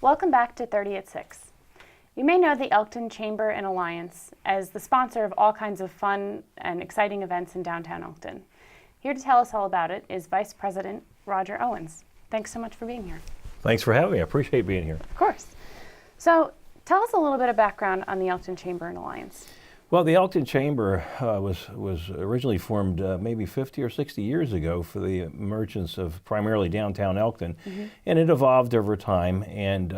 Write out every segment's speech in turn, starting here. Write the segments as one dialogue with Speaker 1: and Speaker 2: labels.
Speaker 1: Welcome back to 30 at 6. You may know the Elkton Chamber and Alliance as the sponsor of all kinds of fun and exciting events in downtown Elkton. Here to tell us all about it is Vice President Roger Owens. Thanks so much for being here.
Speaker 2: Thanks for having me. I appreciate being here.
Speaker 1: Of course. So tell us a little bit of background on the Elkton Chamber and Alliance.
Speaker 2: Well, the Elkton Chamber was originally formed maybe 50 or 60 years ago for the merchants of primarily downtown Elkton, and it evolved over time. And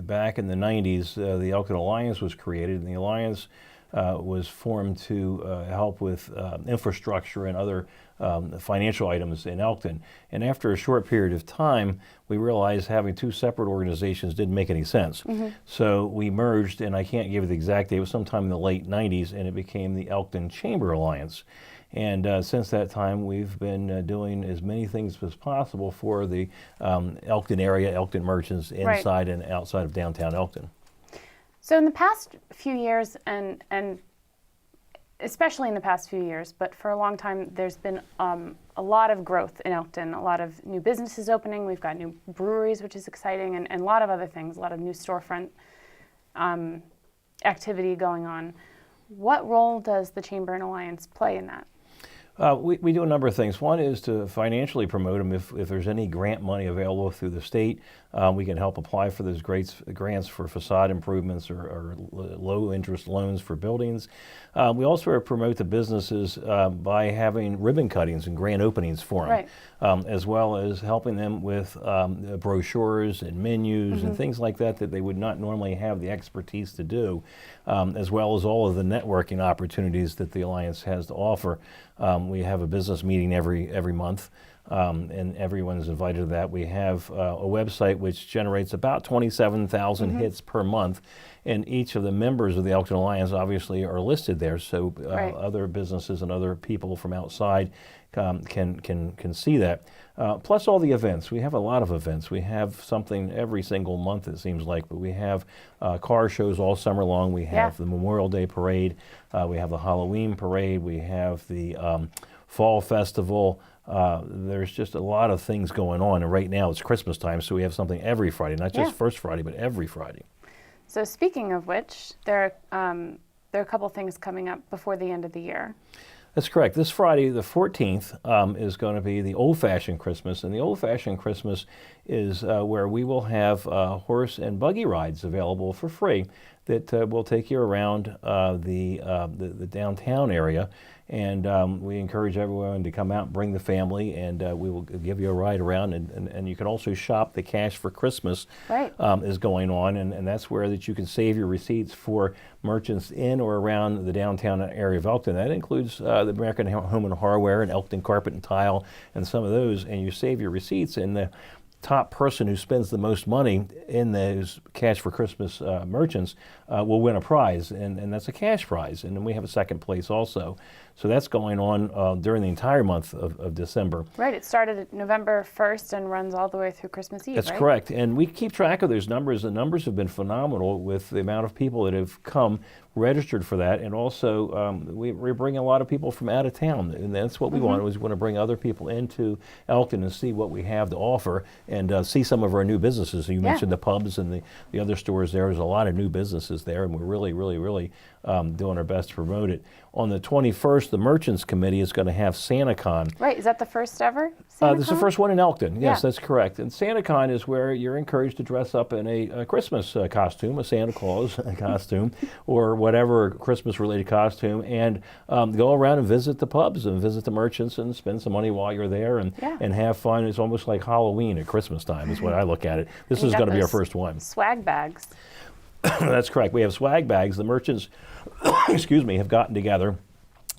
Speaker 2: back in the 90s, the Elkton Alliance was created, and the Alliance was formed to help with infrastructure and other financial items in Elkton. And after a short period of time, we realized having two separate organizations didn't make any sense. So we merged, and I can't give you the exact date, it was sometime in the late 90s, and it became the Elkton Chamber Alliance. And since that time, we've been doing as many things as possible for the Elkton area, Elkton merchants inside and outside of downtown Elkton.
Speaker 1: So in the past few years, and especially in the past few years, but for a long time, there's been a lot of growth in Elkton, a lot of new businesses opening. We've got new breweries, which is exciting, and a lot of other things, a lot of new storefront activity going on. What role does the Chamber and Alliance play in that?
Speaker 2: We do a number of things. One is to financially promote them. If there's any grant money available through the state, we can help apply for those grants for facade improvements or low interest loans for buildings. We also promote the businesses by having ribbon cuttings and grand openings for them, as well as helping them with brochures and menus and things like that they would not normally have the expertise to do, as well as all of the networking opportunities that the Alliance has to offer. We have a business meeting every month, and everyone's invited to that. We have a website which generates about 27,000 hits per month, and each of the members of the Elkton Alliance obviously are listed there, so other businesses and other people from outside can see that. Plus all the events. We have a lot of events. We have something every single month, it seems like, but we have car shows all summer long. We have the Memorial Day Parade. We have the Halloween Parade. We have the Fall Festival. There's just a lot of things going on, and right now it's Christmas time, so we have something every Friday, not just first Friday, but every Friday. So
Speaker 1: speaking of which, there are a couple things coming up before the end of the year.
Speaker 2: That's correct. This Friday, the 14th, is going to be the old-fashioned Christmas, and the old-fashioned Christmas is where we will have horse and buggy rides available for free that will take you around the downtown area. And we encourage everyone to come out and bring the family, and we will give you a ride around. And you can also shop. The Cash for Christmas is going on, and that's where that you can save your receipts for merchants in or around the downtown area of Elkton. That includes the American Home and Hardware and Elkton Carpet and Tile and some of those, and you save your receipts. And the top person who spends the most money in those Cash for Christmas merchants will win a prize, and that's a cash prize. And then we have a second place also. So that's going on during the entire month of December.
Speaker 1: Right, it started November 1st and runs all the way through Christmas Eve,
Speaker 2: That's correct, and we keep track of those numbers. The numbers have been phenomenal with the amount of people that have come registered for that, and also we bring a lot of people from out of town, and that's what we want. We want to bring other people into Elkton and see what we have to offer, and see some of our new businesses. So you mentioned the pubs and the other stores there. There's a lot of new businesses there, and we're really doing our best to promote it. On the 21st, the Merchants Committee is going to have SantaCon.
Speaker 1: Right, is that the first ever
Speaker 2: SantaCon? This is the first one in Elkton. Yes, that's correct. And SantaCon is where you're encouraged to dress up in a Christmas costume, a Santa Claus costume, or whatever Christmas-related costume, and go around and visit the pubs and visit the merchants and spend some money while you're there and have fun. It's almost like Halloween at Christmas time is what I look at it. This is going to be our first one.
Speaker 1: Swag bags.
Speaker 2: That's correct. We have swag bags. The merchants, have gotten together,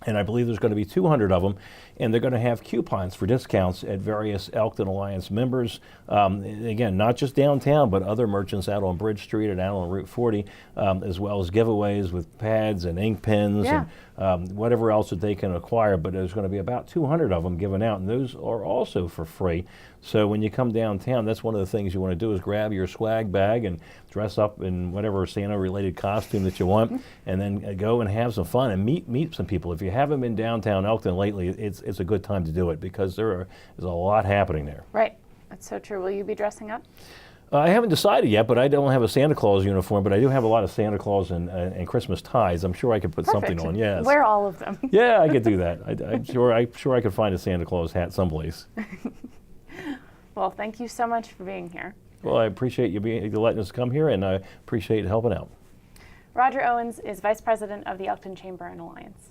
Speaker 2: and I believe there's going to be 200 of them, and they're going to have coupons for discounts at various Elkton Alliance members. Again, not just downtown, but other merchants out on Bridge Street and out on Route 40, as well as giveaways with pads and ink pens and whatever else that they can acquire. But there's going to be about 200 of them given out, and those are also for free. So when you come downtown, that's one of the things you want to do is grab your swag bag and dress up in whatever Santa-related costume that you want, and then go and have some fun and meet some people. If you haven't been downtown Elkton lately, it's a good time to do it because there's a lot happening there.
Speaker 1: Right. That's so true. Will you be dressing up?
Speaker 2: I haven't decided yet, but I don't have a Santa Claus uniform, but I do have a lot of Santa Claus and Christmas ties. I'm sure I could put something on. Yes.
Speaker 1: Wear all of them.
Speaker 2: Yeah, I could do that. I'm sure I could find a Santa Claus hat someplace.
Speaker 1: Well, thank you so much for being here.
Speaker 2: Well, I appreciate you letting us come here, and I appreciate helping out.
Speaker 1: Roger Owens is Vice President of the Elkton Chamber and Alliance.